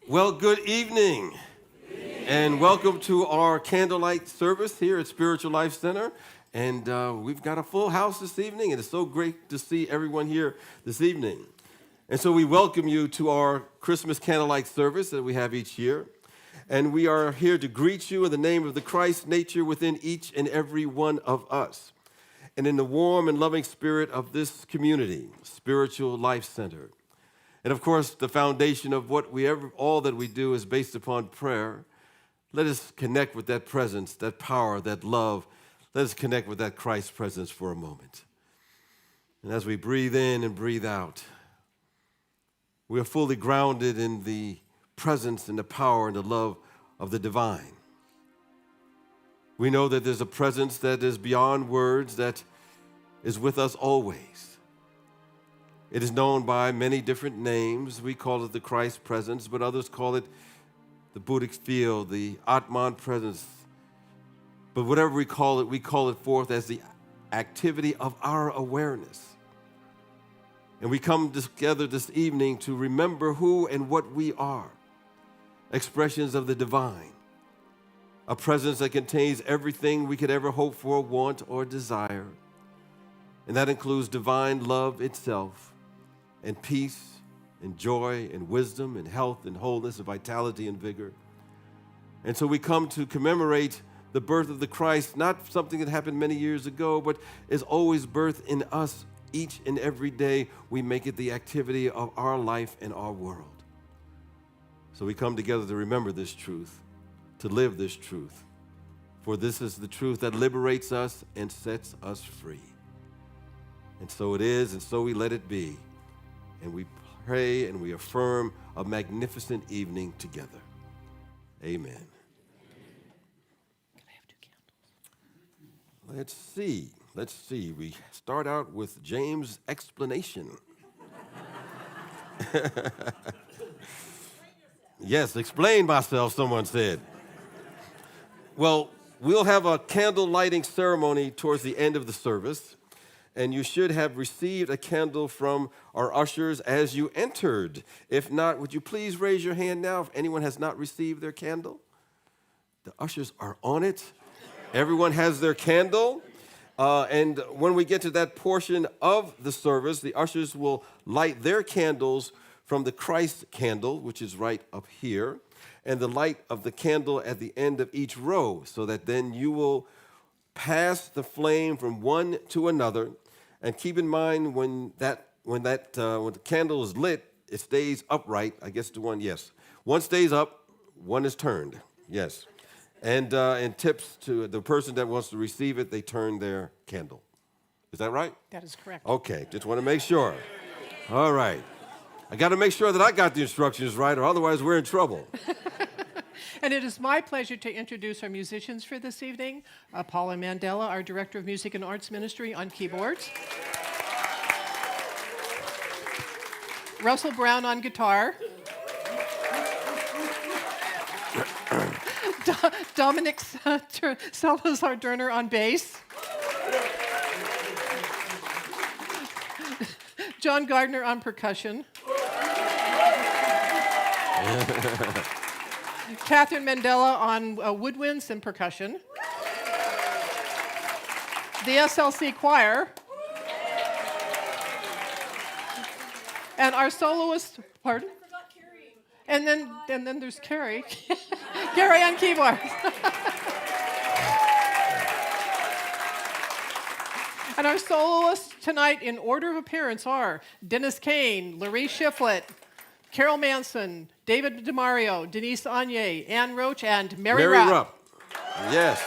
Well, good evening, and welcome to our Candlelight service here at Spiritual Life Center. And we've got a full house this evening, and it's so great to see everyone here this evening. And so we welcome you to our Christmas Candlelight service that we have each year. And we are here to greet you in the name of the Christ nature within each and every one of us, and in the warm and loving spirit of this community, Spiritual Life Center. And of course, the foundation of all that we do is based upon prayer. Let us connect with that presence, that power, that love. Let us connect with that Christ presence for a moment. And as we breathe in and breathe out, we are fully grounded in the presence and the power and the love of the divine. We know that there's a presence that is beyond words, that is with us always. It is known by many different names. We call it the Christ presence, but others call it the Buddhic field, the Atman presence. But whatever we call it forth as the activity of our awareness. And we come together this evening to remember who and what we are. Expressions of the divine. A presence that contains everything we could ever hope for, want, or desire. And that includes divine love itself, and peace, and joy, and wisdom, and health, and wholeness, and vitality, and vigor. And so we come to commemorate the birth of the Christ, not something that happened many years ago, but is always birthed in us each and every day. We make it the activity of our life and our world. So we come together to remember this truth, to live this truth. For this is the truth that liberates us and sets us free. And so it is, and so we let it be. And we pray and we affirm a magnificent evening together. Amen. Can I have 2 candles? Let's see. We start out with James' explanation. Yes, explain myself, someone said. Well, we'll have a candle lighting ceremony towards the end of the service. And you should have received a candle from our ushers as you entered. If not, would you please raise your hand now if anyone has not received their candle? The ushers are on it. Everyone has their candle. And when we get to that portion of the service, the ushers will light their candles from the Christ candle, which is right up here, and the light of the candle at the end of each row, so that then you will pass the flame from one to another. And keep in mind when the candle is lit, it stays upright. I guess the one, yes. One stays up, one is turned, yes. And tips to the person that wants to receive it, they turn their candle. Is that right? That is correct. Okay, just want to make sure. All right. I got to make sure that I got the instructions right, or otherwise we're in trouble. And it is my pleasure to introduce our musicians for this evening. Paula Mandela, our Director of Music and Arts Ministry, on keyboards. Russell Brown on guitar. Dominic Salazar-Durner on bass. John Gardner on percussion. Catherine Mandela on woodwinds and percussion. The SLC choir. And our soloist, pardon? I forgot Carrie. And then there's Carrie. Carrie on keyboards. And our soloists tonight in order of appearance are Dennis Kane, Larry Shiflett, Carol Manson, David DeMario, Denise Anye, Ann Roach, and Mary Rupp. Yes.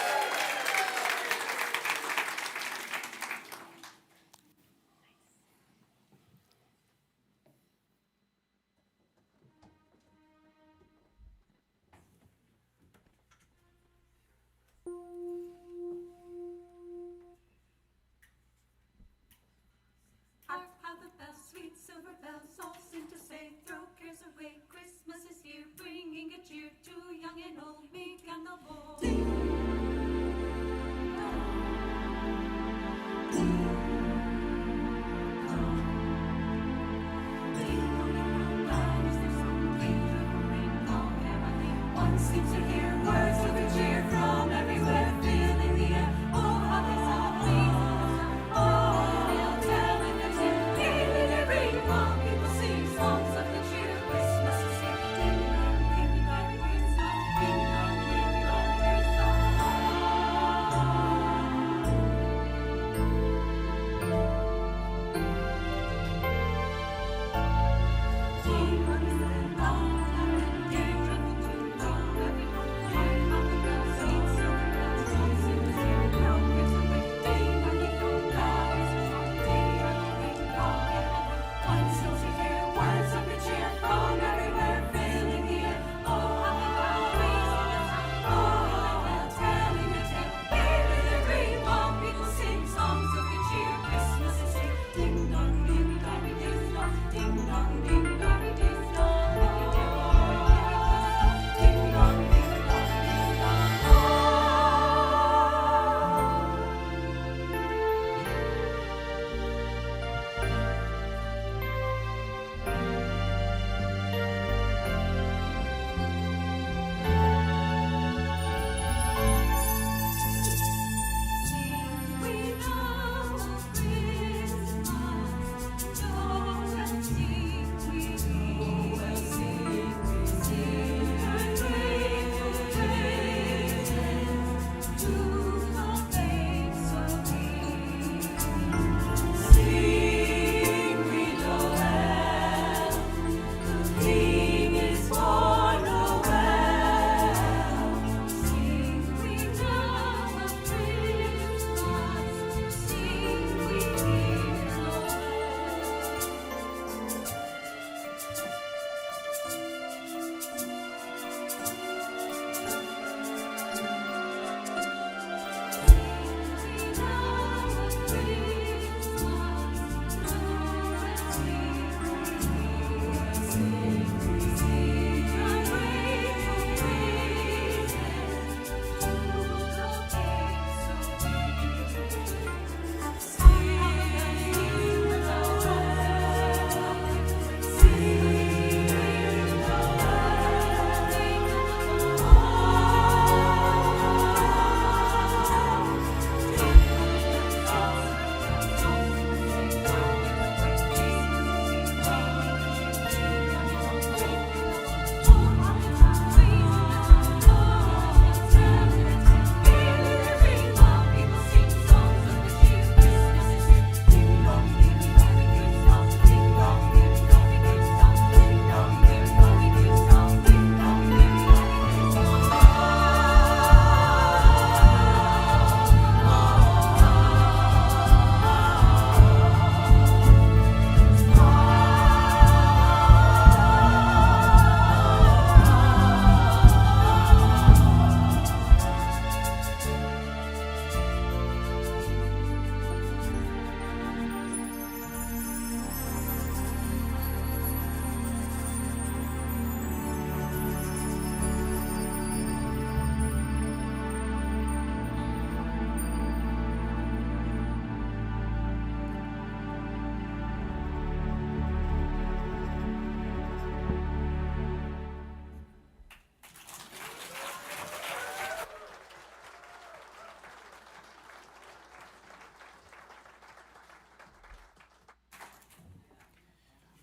Hark how the bells, sweet silver bells, all seem to say, throw cares away, Christmas is here, bringing good cheer to young and old, meek and the bold. Is there some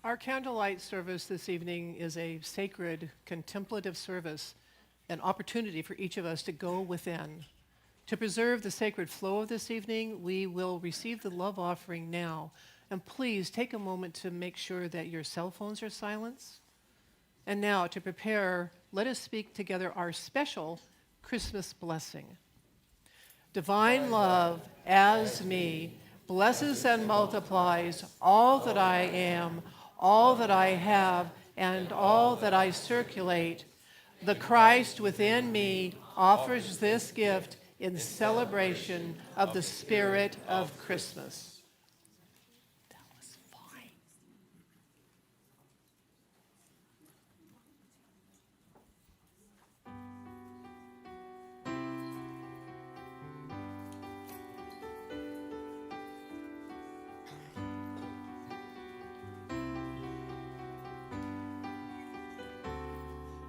Our candlelight service this evening is a sacred, contemplative service, an opportunity for each of us to go within. To preserve the sacred flow of this evening, we will receive the love offering now. And please take a moment to make sure that your cell phones are silenced. And now, to prepare, let us speak together our special Christmas blessing. Divine love, as me, blesses and multiplies all that I am, all that I have, and all that I circulate. The Christ within me offers this gift in celebration of the spirit of Christmas. That was fine.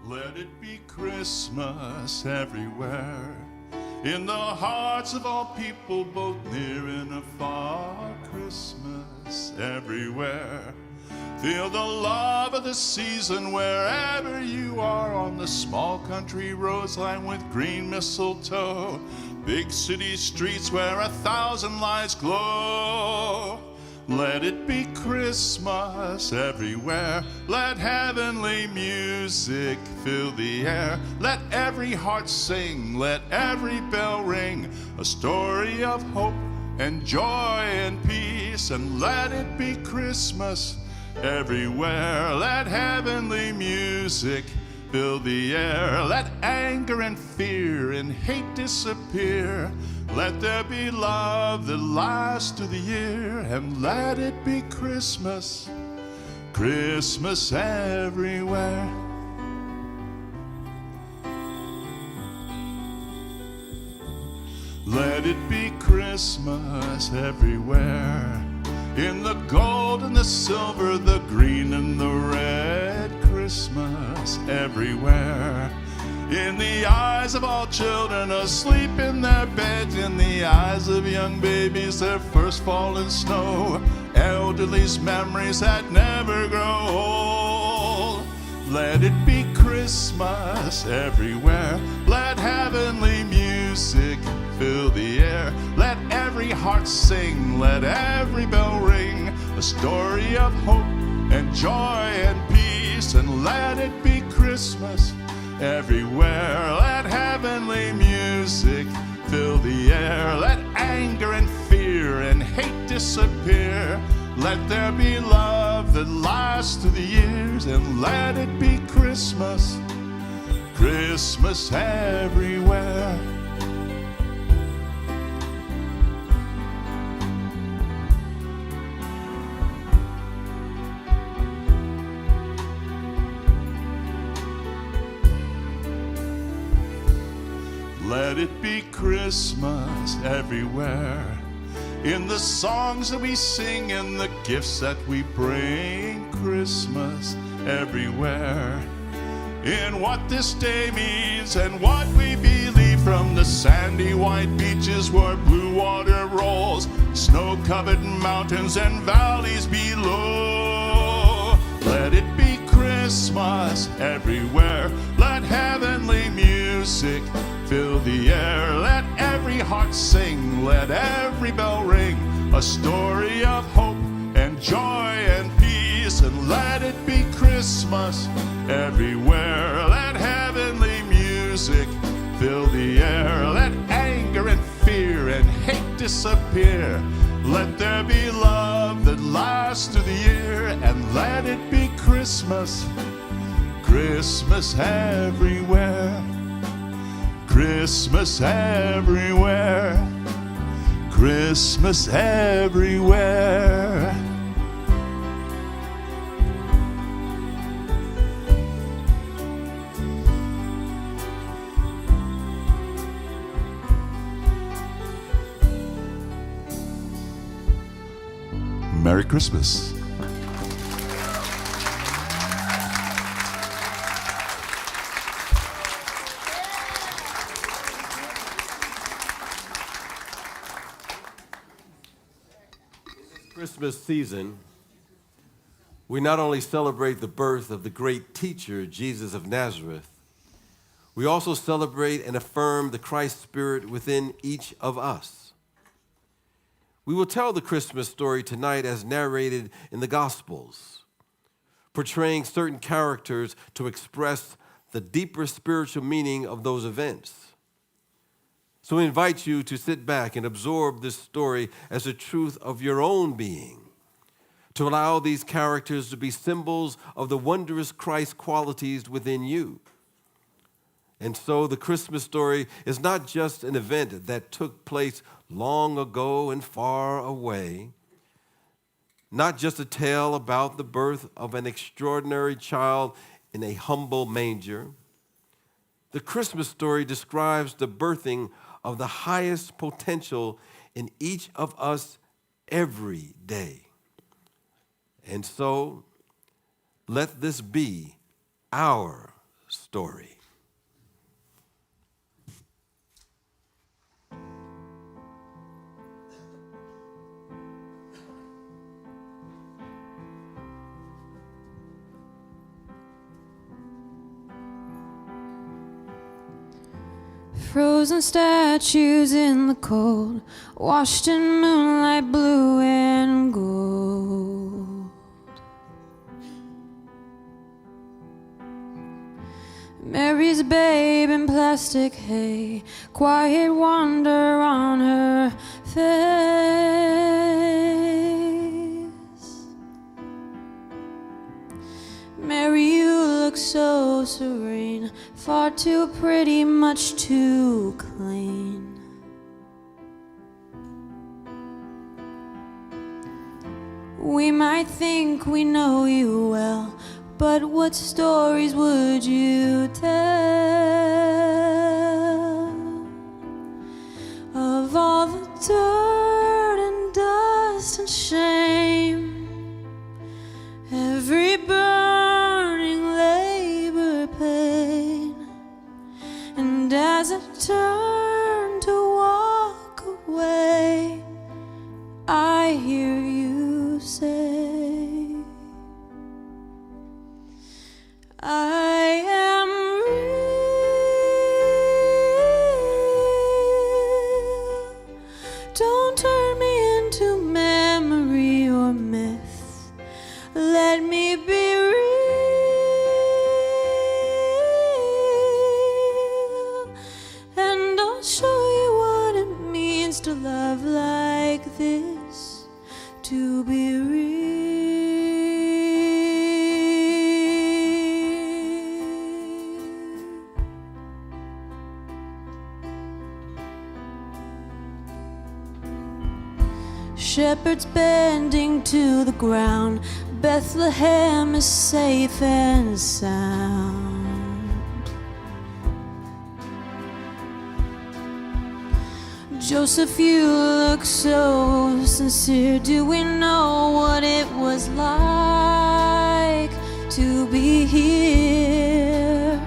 Let it be Christmas everywhere, in the hearts of all people, both near and afar. Christmas everywhere. Feel the love of the season wherever you are, on the small country roads lined with green mistletoe, big city streets where 1,000 lights glow. Let it be Christmas everywhere. Let heavenly music fill the air. Let every heart sing, let every bell ring, a story of hope and joy and peace. And let it be Christmas everywhere. Let heavenly music fill the air. Let anger and fear and hate disappear. Let there be love that lasts through the year. And let it be Christmas, Christmas everywhere. Let it be Christmas everywhere, in the gold and the silver, the green and the red. Christmas everywhere. In the eyes of all children asleep in their beds, in the eyes of young babies, their first fall in snow, elderly's memories that never grow old. Let it be Christmas everywhere. Let heavenly music fill the air. Let every heart sing, let every bell ring, a story of hope and joy and peace. And let it be Christmas everywhere. Let heavenly music fill the air. Let anger and fear and hate disappear. Let there be love that lasts through the years. And let it be Christmas, Christmas everywhere. Let it be Christmas everywhere, in the songs that we sing and the gifts that we bring. Christmas everywhere, in what this day means and what we believe, from the sandy white beaches where blue water rolls, snow-covered mountains and valleys below. Let it be Christmas everywhere. Let heavenly music fill the air. Let every heart sing, let every bell ring, a story of hope and joy and peace. And let it be Christmas everywhere. Let heavenly music fill the air. Let anger and fear and hate disappear. Let there be love that lasts through the year. And let it be Christmas, Christmas everywhere. Christmas everywhere, Christmas everywhere. Merry Christmas. Christmas season, we not only celebrate the birth of the great teacher, Jesus of Nazareth, we also celebrate and affirm the Christ spirit within each of us. We will tell the Christmas story tonight as narrated in the Gospels, portraying certain characters to express the deeper spiritual meaning of those events. So we invite you to sit back and absorb this story as the truth of your own being, to allow these characters to be symbols of the wondrous Christ qualities within you. And so the Christmas story is not just an event that took place long ago and far away, not just a tale about the birth of an extraordinary child in a humble manger. The Christmas story describes the birthing of the highest potential in each of us every day. And so, let this be our story. Frozen statues in the cold, washed in moonlight blue and gold. Mary's babe in plastic hay, quiet wonder on her face. Mary, you look so serene, far too pretty, much too clean. We might think we know you well, but what stories would you tell of all the dirt and dust and shame, every burning labor pain? And as I turn to walk away, I hear you say, I am real. Don't turn me into memory or myth. Let me be real, and I'll show you what it means to love like this, to be real. Shepherds bending to the ground, Bethlehem is safe and sound. Joseph, you look so sincere. Do we know what it was like to be here?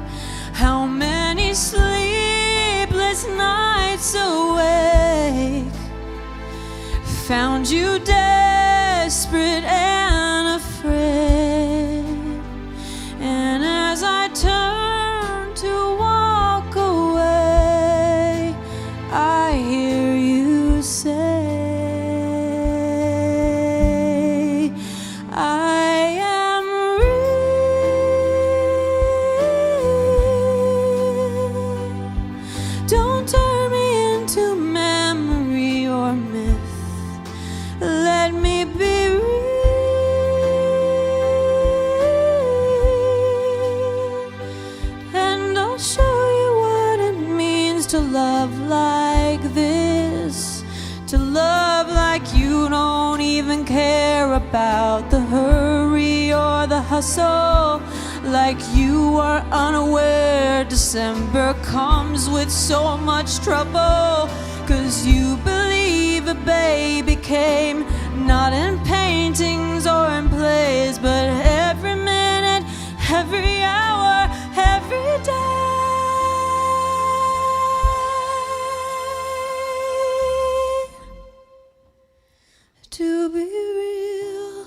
How many sleepless nights awake found you desperate and afraid. And as I turn to walk away, I hear you say, I am real. Don't turn me into memory or myth. Let me be real, and I'll show you what it means to love like this, to love like you don't even care about the hurry or the hustle, like you are unaware December comes with so much trouble, 'cause you believe a baby came, not in paintings or in plays, but every minute, every hour, every day. To be real.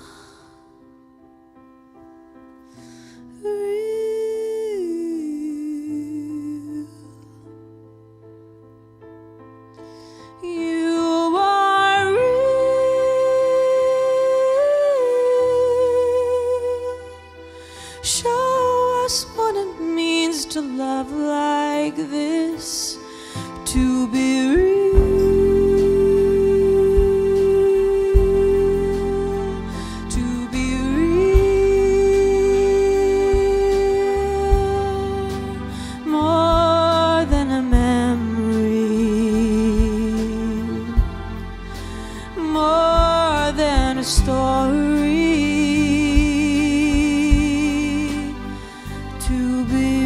story to be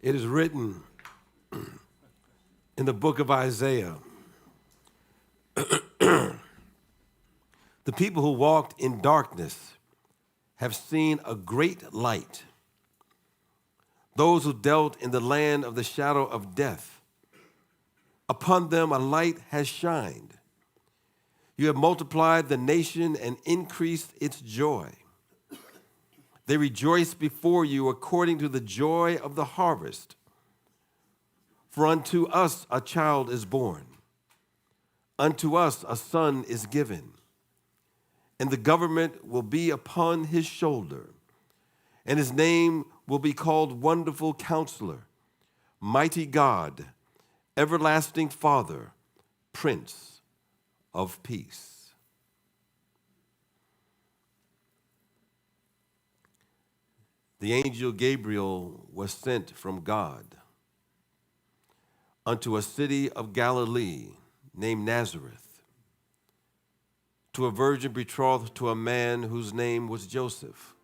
It is written in the book of Isaiah, the people who walked in darkness have seen a great light. Those who dealt in the land of the shadow of death, upon them a light has shined. You have multiplied the nation and increased its joy. They rejoice before you according to the joy of the harvest. For unto us a child is born, unto us a son is given, and the government will be upon his shoulder, and his name will be called Wonderful Counselor, Mighty God, Everlasting Father, Prince of Peace. The angel Gabriel was sent from God unto a city of Galilee named Nazareth, to a virgin betrothed to a man whose name was Joseph,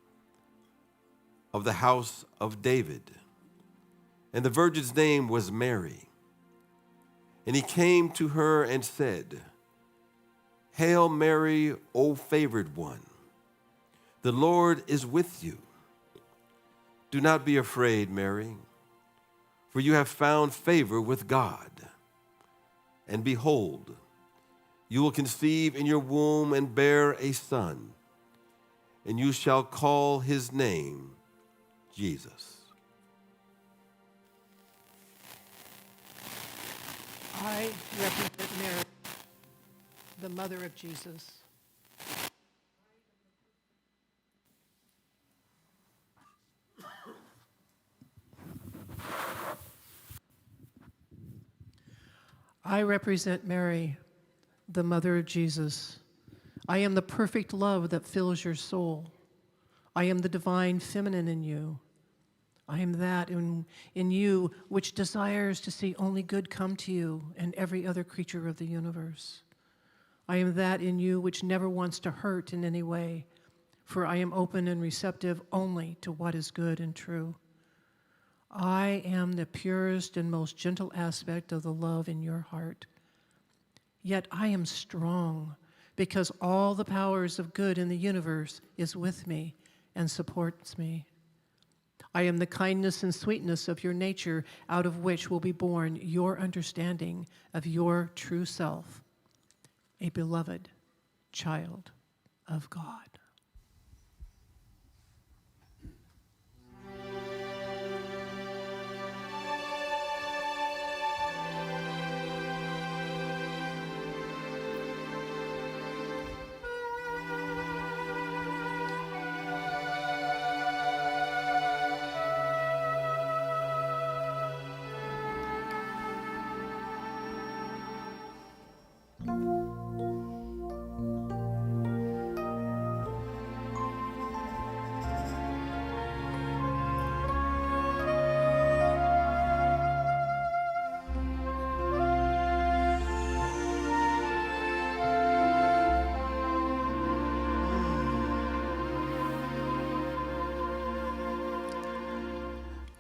of the house of David. And the virgin's name was Mary. And he came to her and said, Hail Mary, O favored one, the Lord is with you. Do not be afraid, Mary, for you have found favor with God. And behold, you will conceive in your womb and bear a son, and you shall call his name Jesus. I represent Mary, the mother of Jesus. I represent Mary, the mother of Jesus. I am the perfect love that fills your soul. I am the divine feminine in you. I am that in you which desires to see only good come to you and every other creature of the universe. I am that in you which never wants to hurt in any way, for I am open and receptive only to what is good and true. I am the purest and most gentle aspect of the love in your heart. Yet I am strong because all the powers of good in the universe is with me and supports me. I am the kindness and sweetness of your nature, out of which will be born your understanding of your true self, a beloved child of God.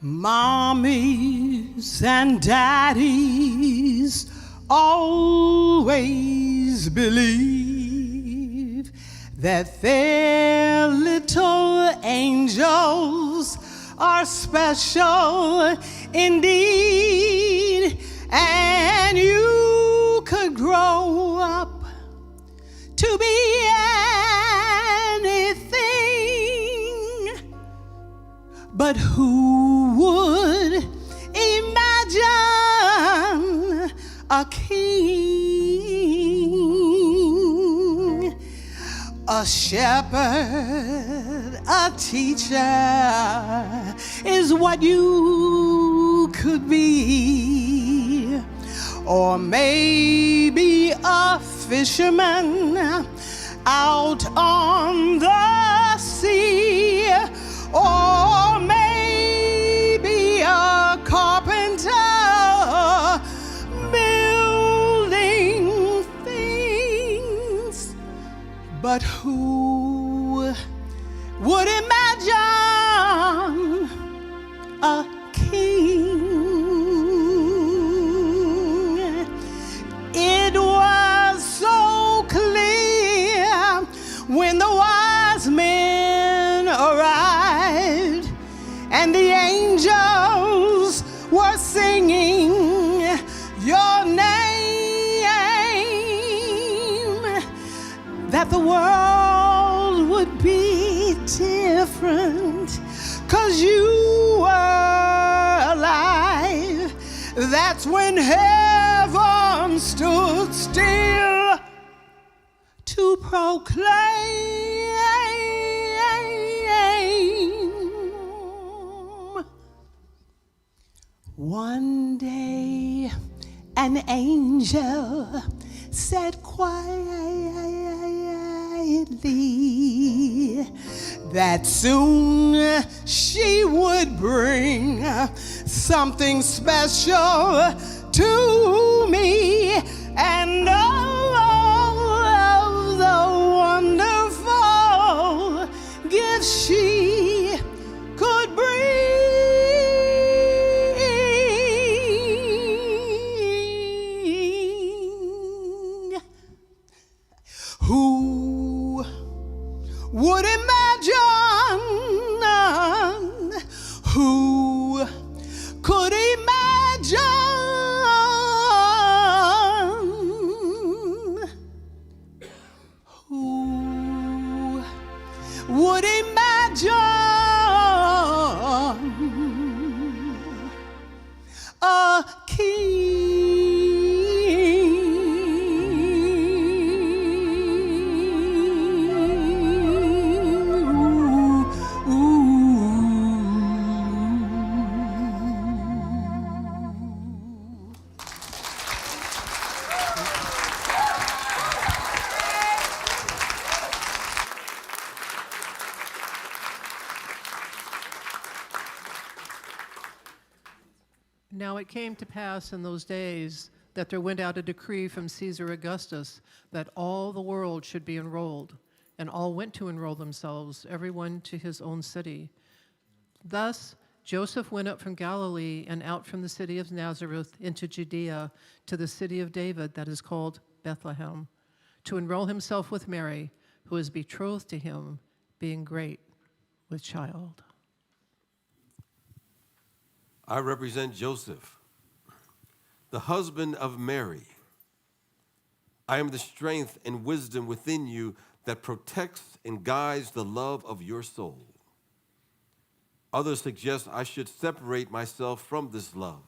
Mommies and daddies always believe that their little angels are special indeed, and you could grow up to be anything, but who would imagine a king, a shepherd, a teacher is what you could be. Or maybe a fisherman out on the sea. Or maybe a carpenter building things. But who would imagine a king? It was so clear when the wise men arrived and the angels were singing your name, that the world would be different 'cause you were alive. That's when heaven stood still to proclaim. One day an angel said quietly that soon she would bring something special to me, and all of the wonderful gifts she could bring. Who would imagine? Who could imagine? Who would imagine a king? Now it came to pass in those days that there went out a decree from Caesar Augustus that all the world should be enrolled, and all went to enroll themselves, everyone to his own city. Thus Joseph went up from Galilee and out from the city of Nazareth into Judea to the city of David that is called Bethlehem, to enroll himself with Mary, who is betrothed to him, being great with child. I represent Joseph, the husband of Mary. I am the strength and wisdom within you that protects and guides the love of your soul. Others suggest I should separate myself from this love,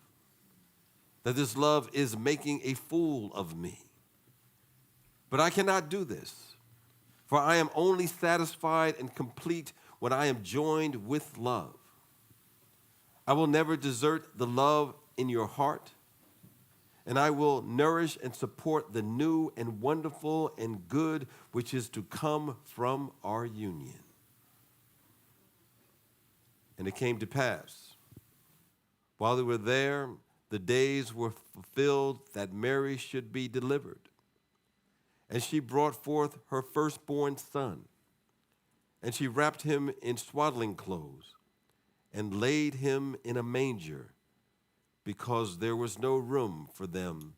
that this love is making a fool of me. But I cannot do this, for I am only satisfied and complete when I am joined with love. I will never desert the love in your heart, and I will nourish and support the new and wonderful and good which is to come from our union. And it came to pass, while they were there, the days were fulfilled that Mary should be delivered. And she brought forth her firstborn son, and she wrapped him in swaddling clothes and laid him in a manger, because there was no room for them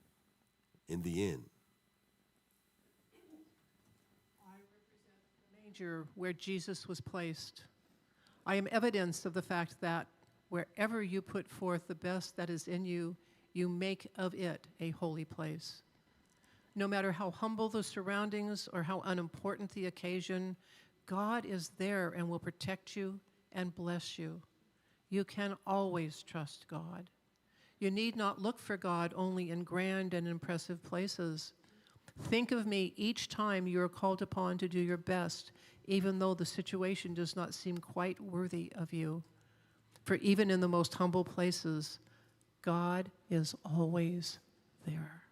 in the inn. I represent the manger where Jesus was placed. I am evidence of the fact that wherever you put forth the best that is in you, you make of it a holy place. No matter how humble the surroundings or how unimportant the occasion, God is there and will protect you and bless you. You can always trust God. You need not look for God only in grand and impressive places. Think of me each time you are called upon to do your best, even though the situation does not seem quite worthy of you. For even in the most humble places, God is always there.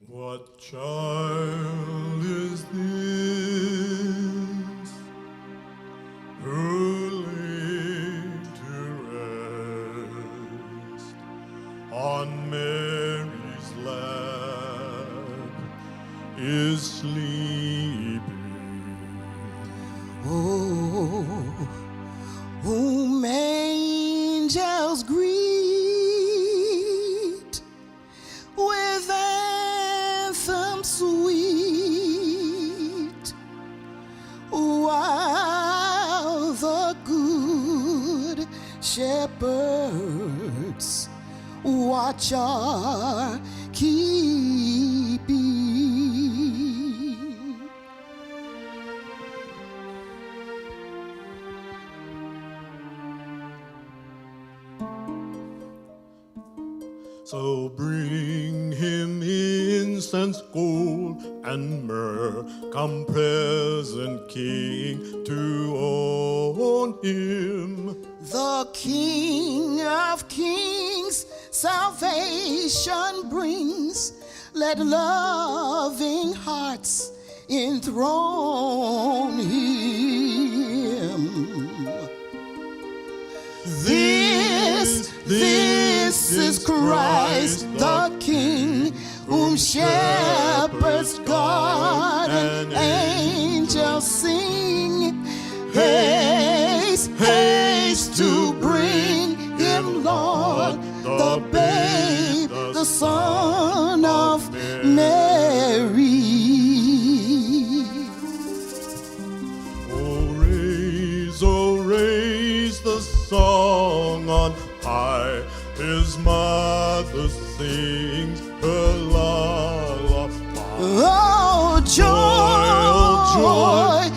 What child is this who laid to rest on Mary's lap is sleeping? Whom angels greet with anthem sweet, while the good shepherds watch our keeping. So bring him incense, gold, and myrrh. Come, present King, to own him. The King of Kings salvation brings. Let loving hearts enthrone him. This is Christ the King, whom shepherds guard and angels sing. Haste, haste to bring him, Lord, the babe, the Son of Mary. Oh, raise the song on high. His mother sings her lullaby. Oh, joy,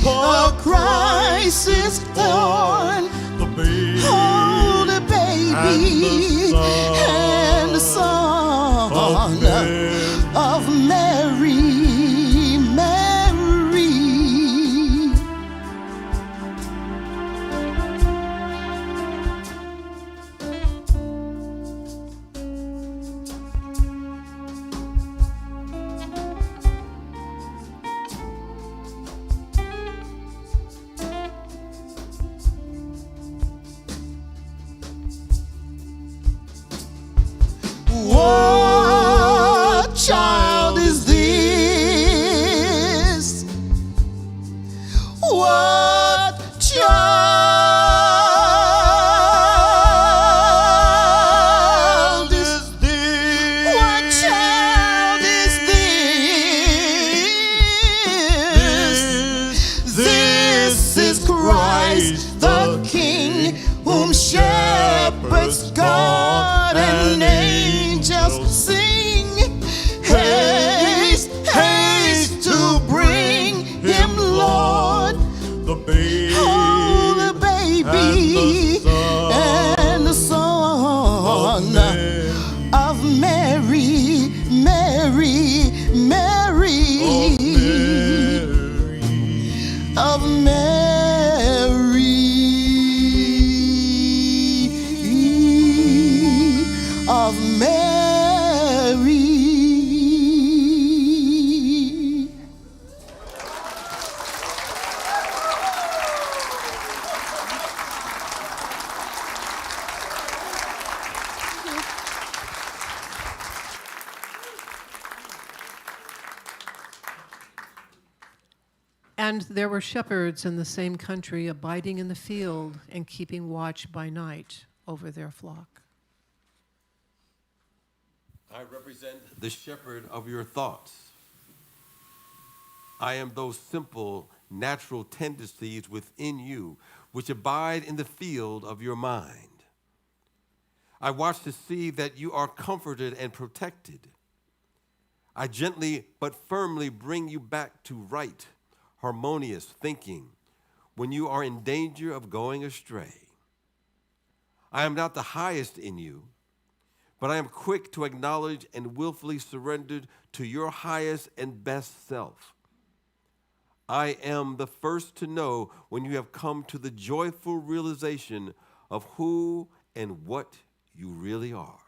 for Christ is born. The baby, Oh, the baby and the Son of Mary. What child is this? What child is this? What child is this? This is Christ the King, whom shepherds guard and angels sing. Haste, haste to bring him, Lord, the baby, oh, the baby and the Son of Mary, Mary, Mary, of Mary. And there were shepherds in the same country, abiding in the field and keeping watch by night over their flock. I represent the shepherd of your thoughts. I am those simple, natural tendencies within you which abide in the field of your mind. I watch to see that you are comforted and protected. I gently but firmly bring you back to right, harmonious thinking when you are in danger of going astray. I am not the highest in you, but I am quick to acknowledge and willfully surrender to your highest and best self. I am the first to know when you have come to the joyful realization of who and what you really are.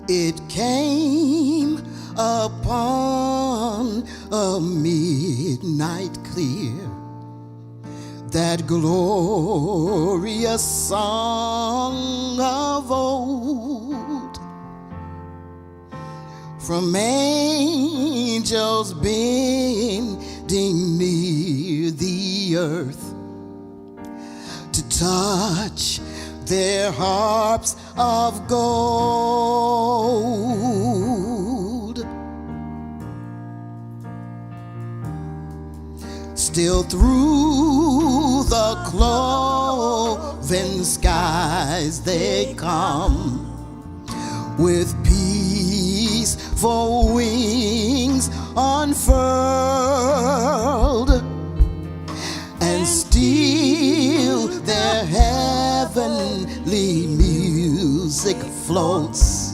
It came upon a midnight clear, that glorious song of old, from angels bending near the earth to touch their harps of gold. Still through the cloven skies they come, with peaceful wings unfurled, and still their heavenly music floats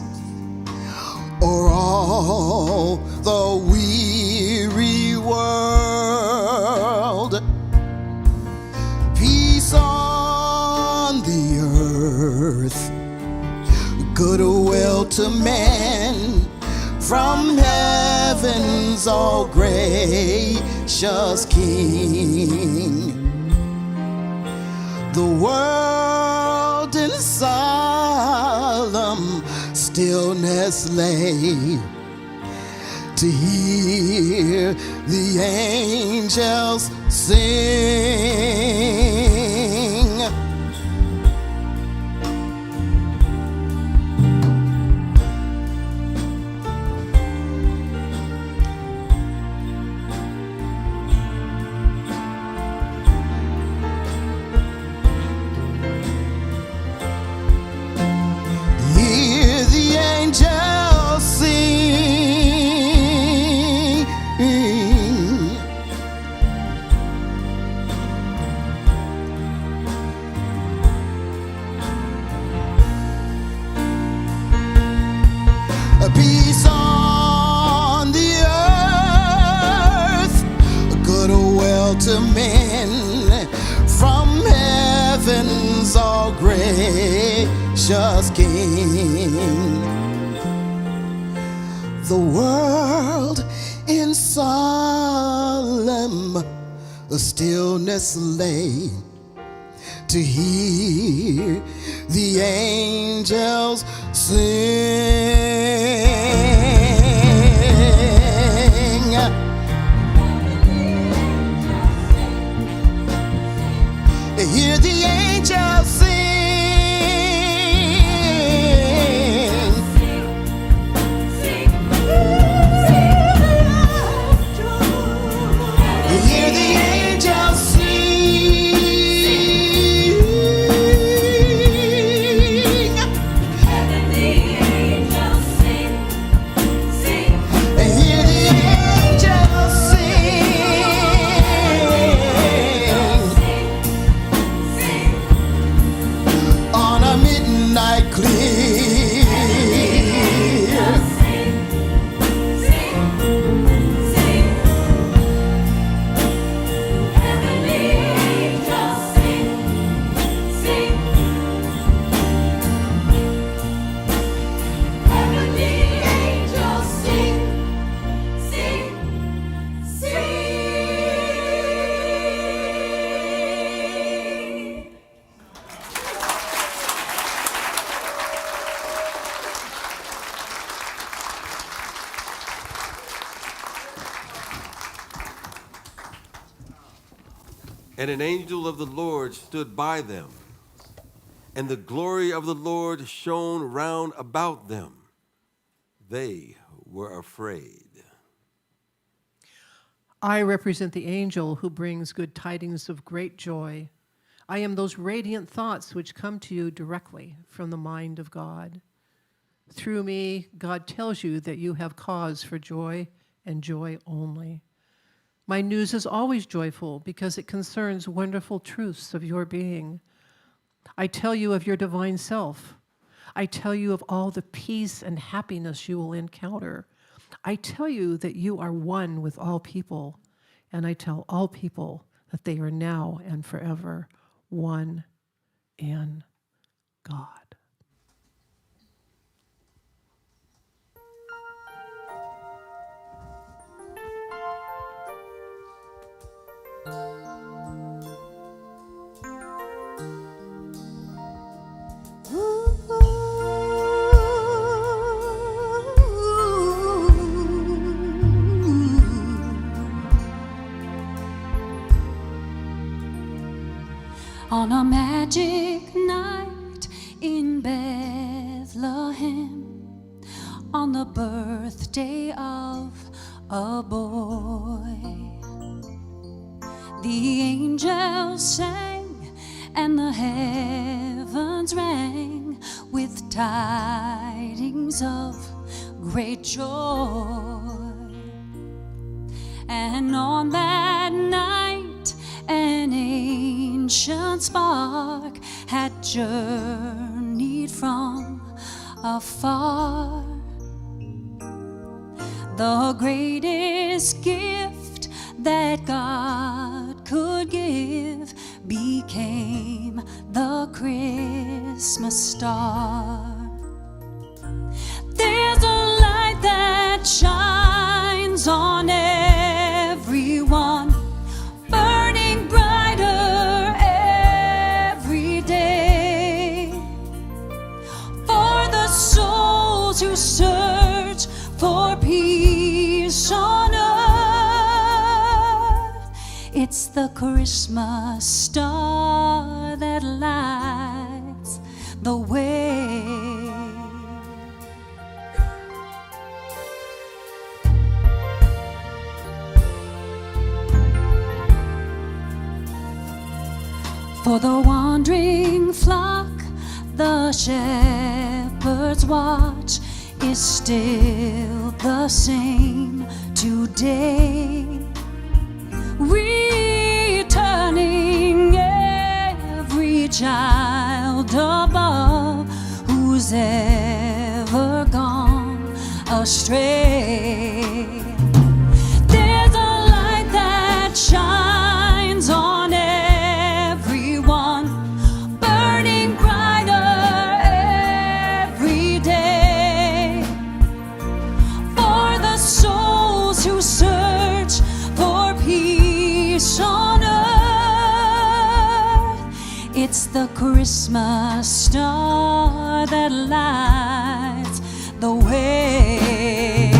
o'er all the weary world. Peace on the earth, goodwill to men, from heaven's all gracious King. The world in solemn stillness lay to hear the angels sing. Hear the angels sing. A peace on the earth, a goodwill to men, from heaven's all gracious King. The world in solemn stillness lay to hear the angels sing. Hear the angels sing. Hear the angels sing. Hear the angels sing. On a midnight clear, And an angel of the Lord stood by them, and the glory of the Lord shone round about them. They were afraid. I represent the angel who brings good tidings of great joy. I am those radiant thoughts which come to you directly from the mind of God. Through me, God tells you that you have cause for joy and joy only. My news is always joyful because it concerns wonderful truths of your being. I tell you of your divine self. I tell you of all the peace and happiness you will encounter. I tell you that you are one with all people, and I tell all people that they are now and forever one in God. On a magic night in Bethlehem, on the birthday of a boy, the angels sang and the heavens rang with tidings of great joy. And on that night an ancient spark had journeyed from afar. The greatest gift that God could give became the Christmas star. There's a light that shines on everyone, burning brighter every day, for the souls who search for peace on earth. It's the Christmas star that lights the way. For the wandering flock, the shepherd's watch is still the same today, returning every child above who's ever gone astray. There's a light that shines on everyone, burning brighter every day, for the souls who search for peace on earth. It's the Christmas star that lights the way.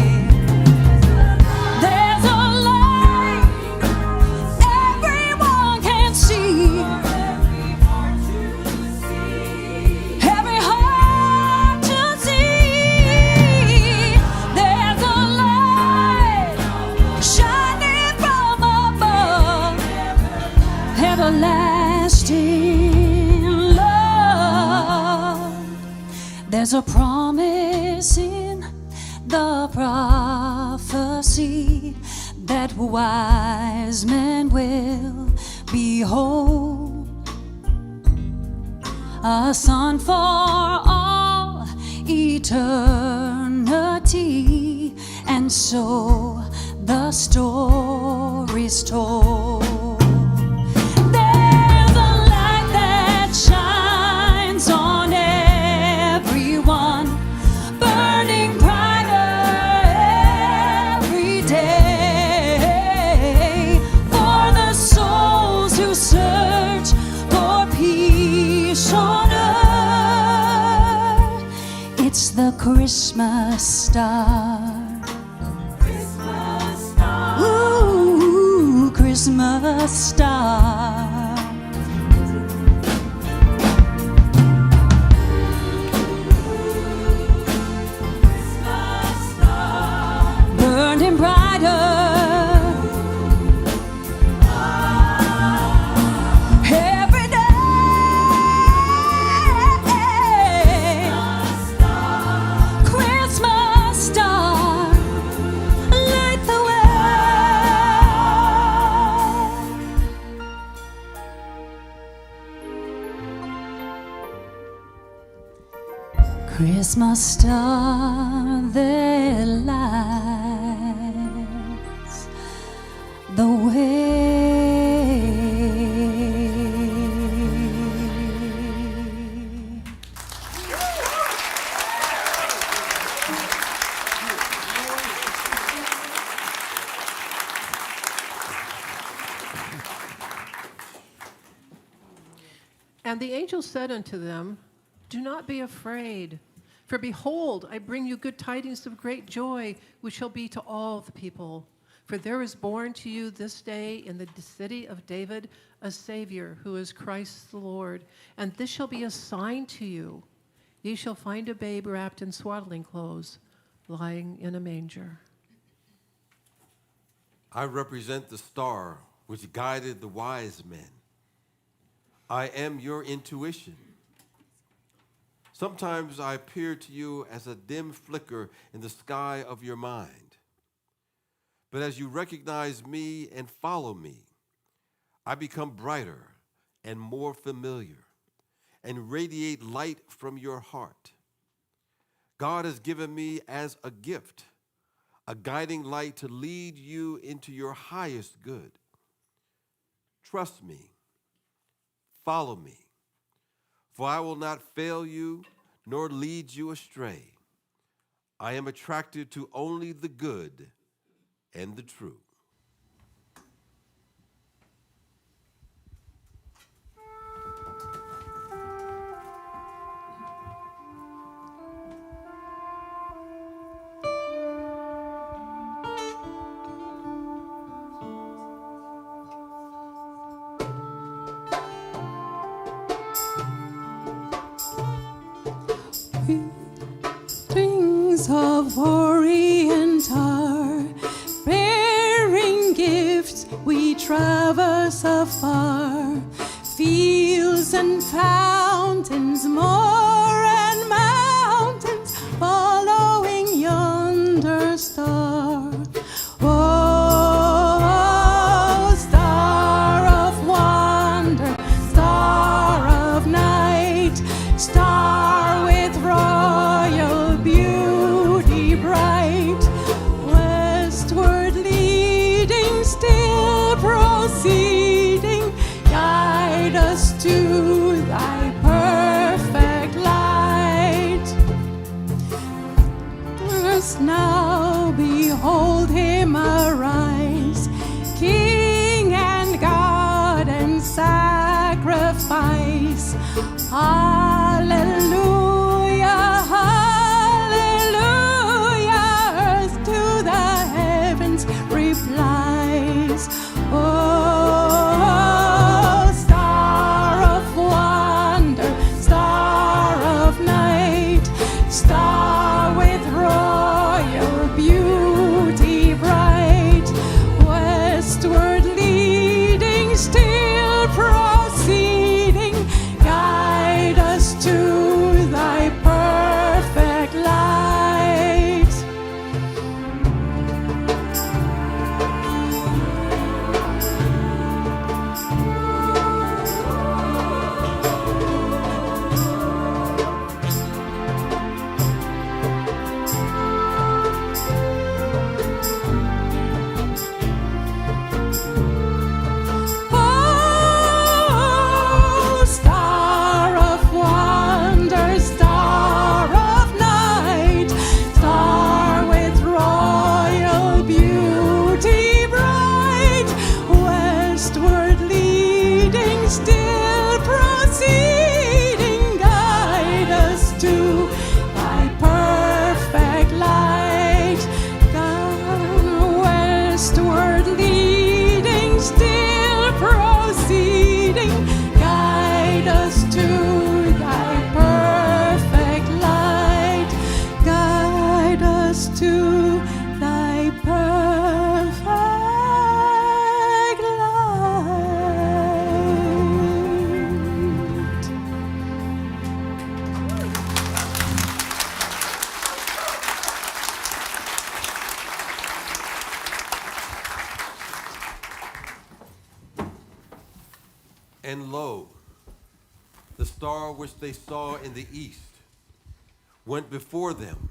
There's a light everyone can see, every heart to see. There's a light shining from above, everlasting love. There's a promise in the prophecy that wise men will behold, a son for all eternity, and so the story's told. There's a light that shines on everyone, burning brighter every day, for the souls who search for peace on earth. It's the Christmas star. Christmas star. Ooh, Christmas star. Christmas star that lights the way. And the angel said unto them, Do not be afraid, for behold, I bring you good tidings of great joy, which shall be to all the people. For there is born to you this day in the city of David a Savior, who is Christ the Lord. And this shall be a sign to you. Ye shall find a babe wrapped in swaddling clothes, lying in a manger. I represent the star which guided the wise men. I am your intuition. Sometimes I appear to you as a dim flicker in the sky of your mind. But as you recognize me and follow me, I become brighter and more familiar and radiate light from your heart. God has given me as a gift, a guiding light to lead you into your highest good. Trust me, follow me, for I will not fail you nor lead you astray. I am attracted to only the good and the true. Strings of orient are bearing gifts, we traverse afar, fields and fountains, moor and mountains, following yonder star. Oh, star of wonder, star of night, star with royal beauty bright, westward leading, still proceeding, guide us to thy perfect light. First now behold him arise, King and God and sacrifice. Hallelujah, hallelujah, earth to the heavens replies. Oh, star of wonder, star of night, star with royal beauty bright, westward leading, still proceeding, guide us to thy perfect light. Oh, star of wonder, star of night, star with royal beauty bright, westward leading, still proceeding, guide us to thy perfect light. Westward leading, still proceeding, guide us to thy perfect light. Guide us to thy perfect light. And lo, the star which they saw in the east went before them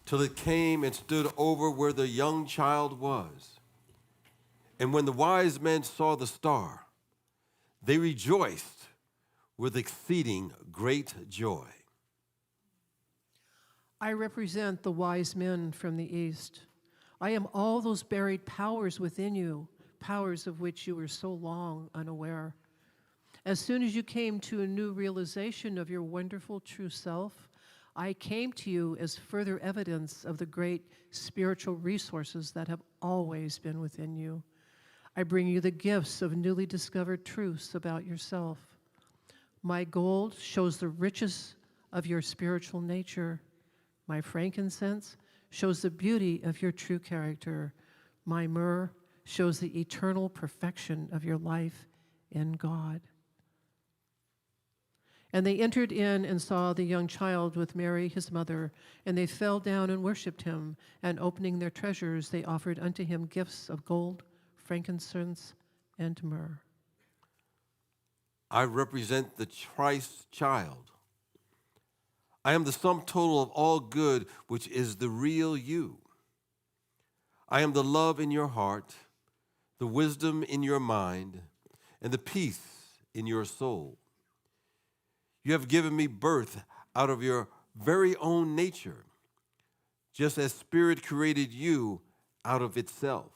till it came and stood over where the young child was. And when the wise men saw the star, they rejoiced with exceeding great joy. I represent the wise men from the east. I am all those buried powers within you, powers of which you were so long unaware. As soon as you came to a new realization of your wonderful true self, I came to you as further evidence of the great spiritual resources that have always been within you. I bring you the gifts of newly discovered truths about yourself. My gold shows the riches of your spiritual nature. My frankincense shows the beauty of your true character. My myrrh shows the eternal perfection of your life in God. And they entered in and saw the young child with Mary, his mother, and they fell down and worshipped him, and opening their treasures, they offered unto him gifts of gold, frankincense, and myrrh. I represent the Christ child. I am the sum total of all good, which is the real you. I am the love in your heart, the wisdom in your mind, and the peace in your soul. You have given me birth out of your very own nature, just as Spirit created you out of itself.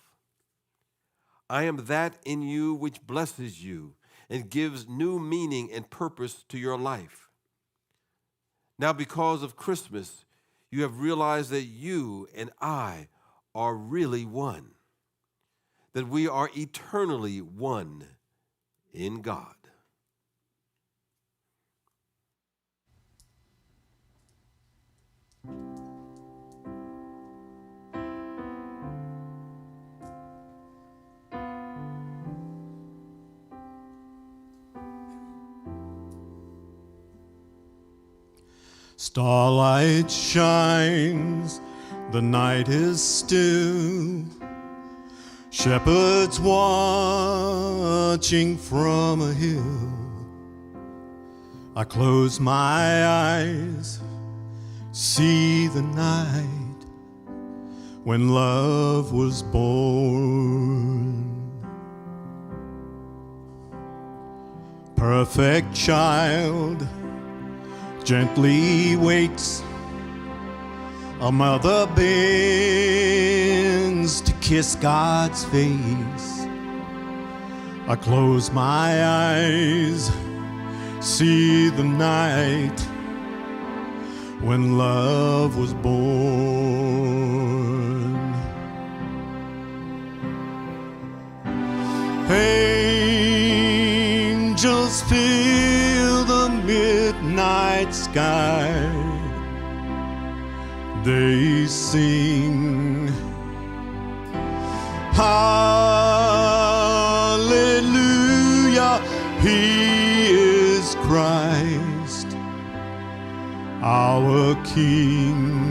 I am that in you which blesses you and gives new meaning and purpose to your life. Now, because of Christmas, you have realized that you and I are really one, that we are eternally one in God. Starlight shines, the night is still. Shepherds watching from a hill. I close my eyes, see the night when love was born. Perfect child gently waits, a mother bends to kiss God's face. I close my eyes, see the night when love was born. Angels fill the midnight sky. They sing, hallelujah, he is Christ, our King.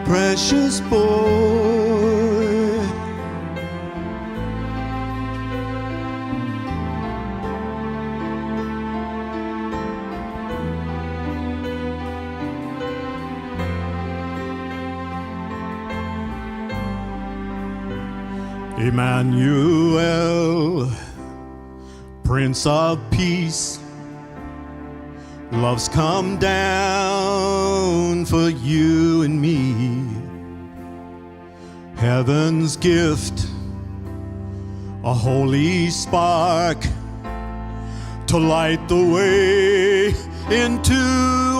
Precious boy, Emmanuel, Prince of Peace, love's come down for you and me. Heaven's gift, a holy spark to light the way into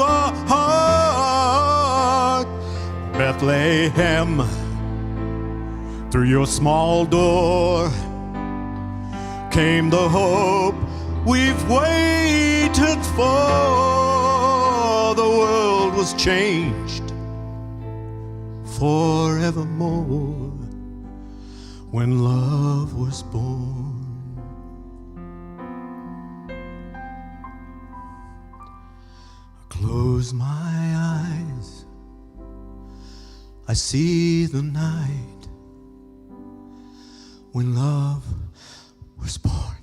our heart. Bethlehem, through your small door came the hope we've waited for. The world was changed forevermore when love was born. I close my eyes, I see the night when love was born.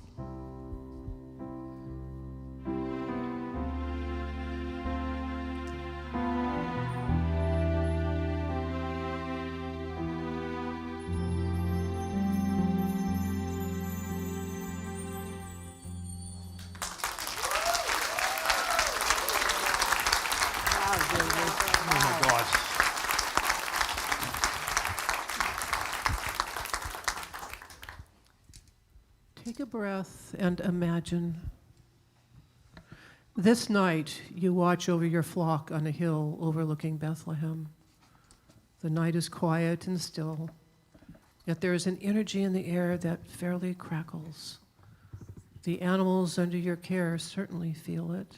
Take a breath and imagine. This night, you watch over your flock on a hill overlooking Bethlehem. The night is quiet and still, yet there is an energy in the air that fairly crackles. The animals under your care certainly feel it.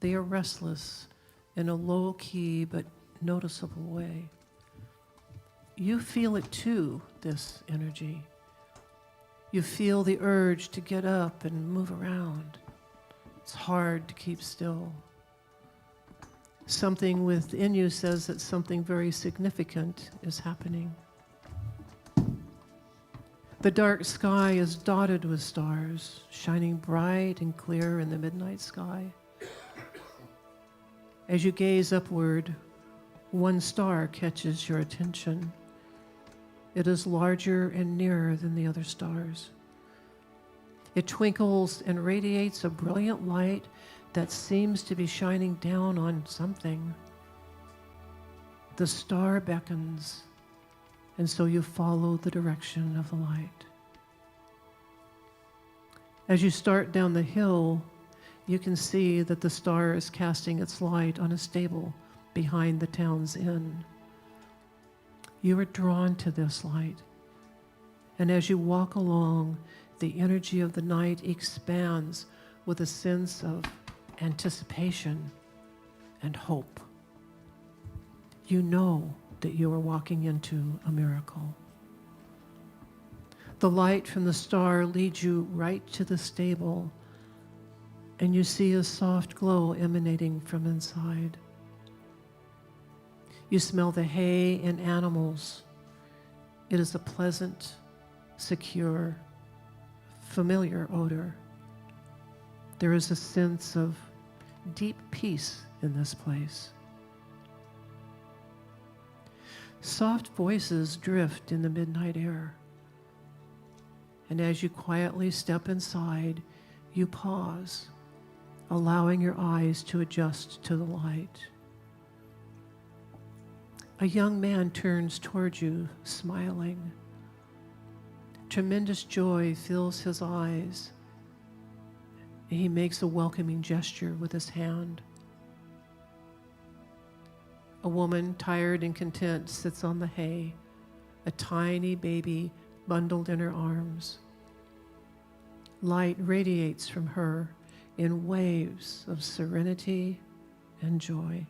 They are restless in a low-key but noticeable way. You feel it too, this energy. You feel the urge to get up and move around. It's hard to keep still. Something within you says that something very significant is happening. The dark sky is dotted with stars, shining bright and clear in the midnight sky. As you gaze upward, one star catches your attention. It is larger and nearer than the other stars. It twinkles and radiates a brilliant light that seems to be shining down on something. The star beckons, and so you follow the direction of the light. As you start down the hill, you can see that the star is casting its light on a stable behind the town's inn. You are drawn to this light, and as you walk along, the energy of the night expands with a sense of anticipation and hope. You know that you are walking into a miracle. The light from the star leads you right to the stable, and you see a soft glow emanating from inside. You smell the hay and animals. It is a pleasant, secure, familiar odor. There is a sense of deep peace in this place. Soft voices drift in the midnight air. And as you quietly step inside, you pause, allowing your eyes to adjust to the light. A young man turns toward you, smiling. Tremendous joy fills his eyes. He makes a welcoming gesture with his hand. A woman, tired and content, sits on the hay, a tiny baby bundled in her arms. Light radiates from her in waves of serenity and joy.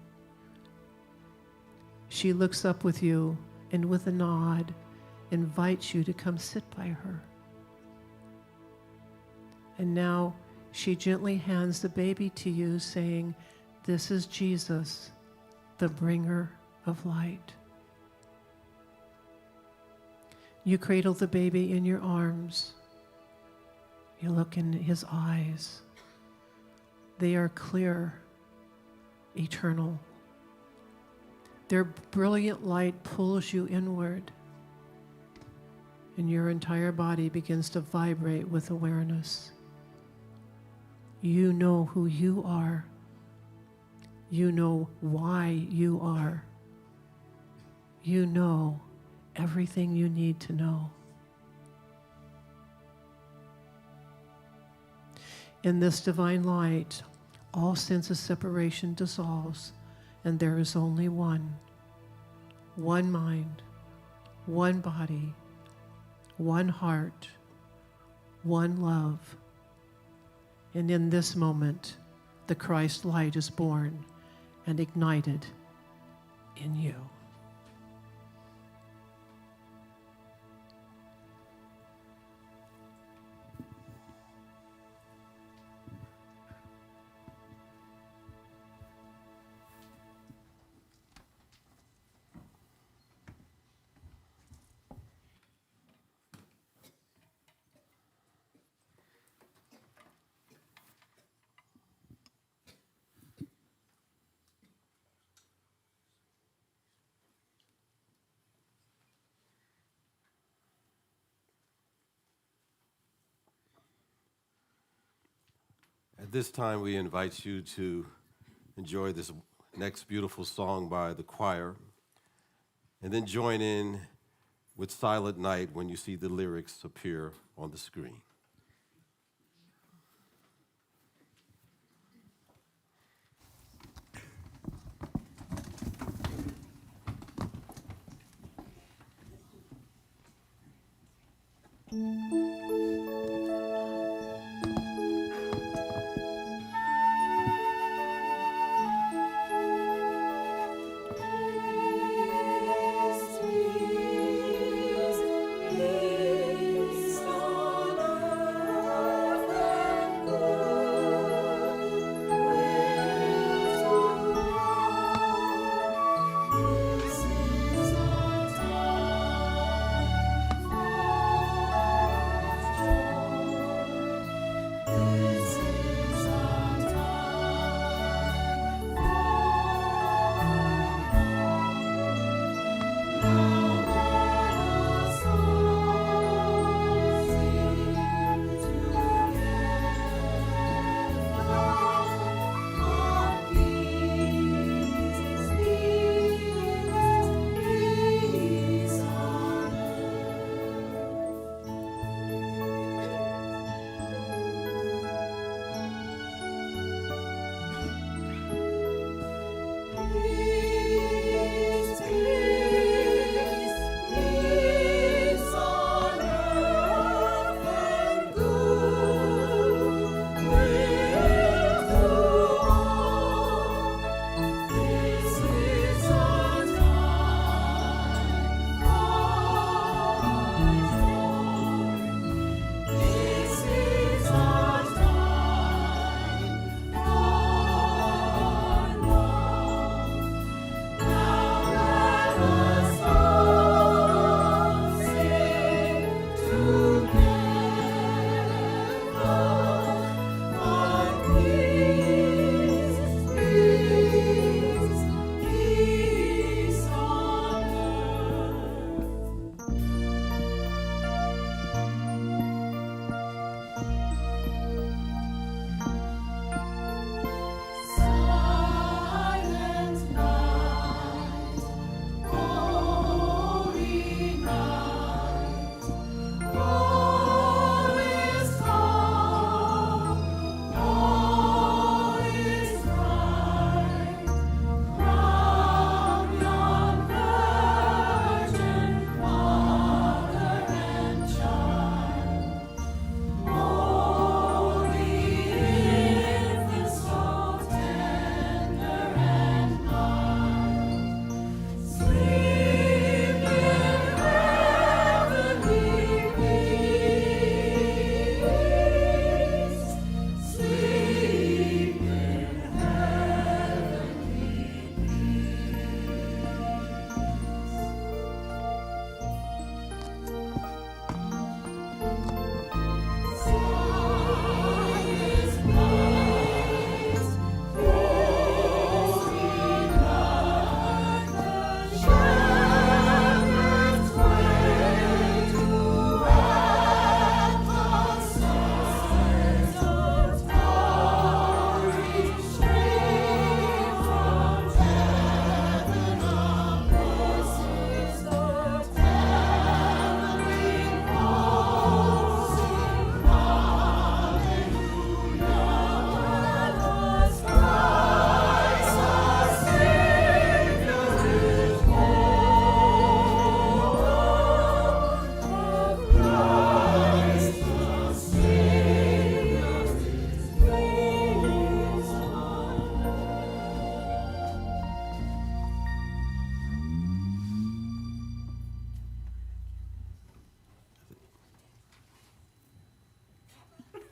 She looks up with you and with a nod invites you to come sit by her. And now she gently hands the baby to you, saying, "This is Jesus, the bringer of light." You cradle the baby in your arms. You look in his eyes. They are clear, eternal. Their brilliant light pulls you inward, and your entire body begins to vibrate with awareness. You know who you are. You know why you are. You know everything you need to know. In this divine light, all sense of separation dissolves, and there is only one mind, one body, one heart, one love. And in this moment, the Christ light is born and ignited in you. At this time, we invite you to enjoy this next beautiful song by the choir, and then join in with Silent Night when you see the lyrics appear on the screen.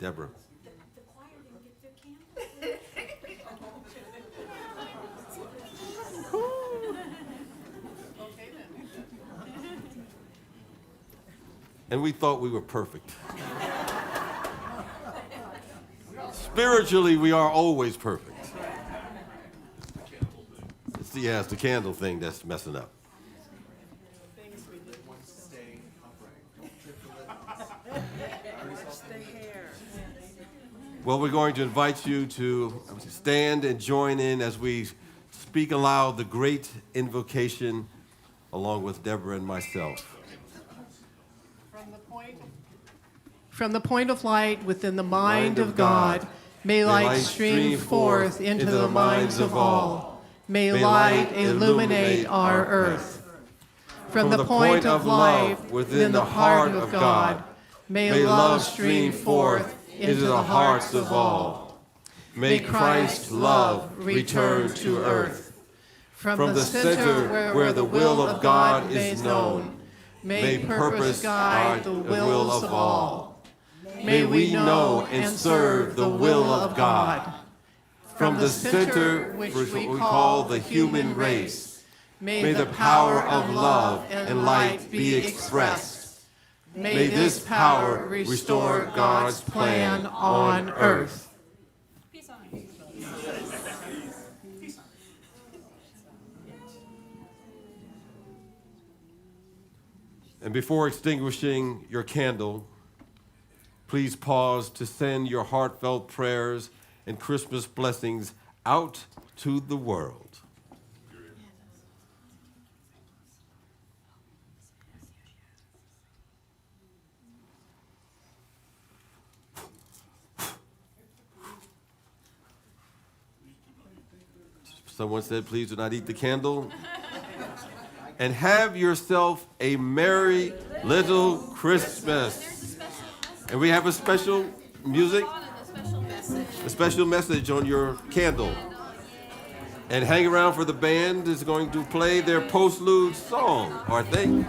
Deborah. The choir didn't get their And we thought we were perfect. Spiritually, we are always perfect. It's the candle thing that's messing up. Well, we're going to invite you to stand and join in as we speak aloud the great invocation along with Deborah and myself. From the point of light within the mind of God, may light stream forth into the minds of all. May light illuminate our earth. From the point of life within the heart of God, may love stream forth into the hearts of all. May Christ's love return to earth. From the center where the will of God is known, may purpose guide the wills of all. May we know and serve the will of God. From the center which we call the human race, may the power of love and light be expressed. May this power restore God's plan on earth. And before extinguishing your candle, please pause to send your heartfelt prayers and Christmas blessings out to the world. Someone said, please do not eat the candle. And have yourself a merry little Christmas. And we have a special music, a special message on your candle. And hang around for the band is going to play their postlude song, aren't they?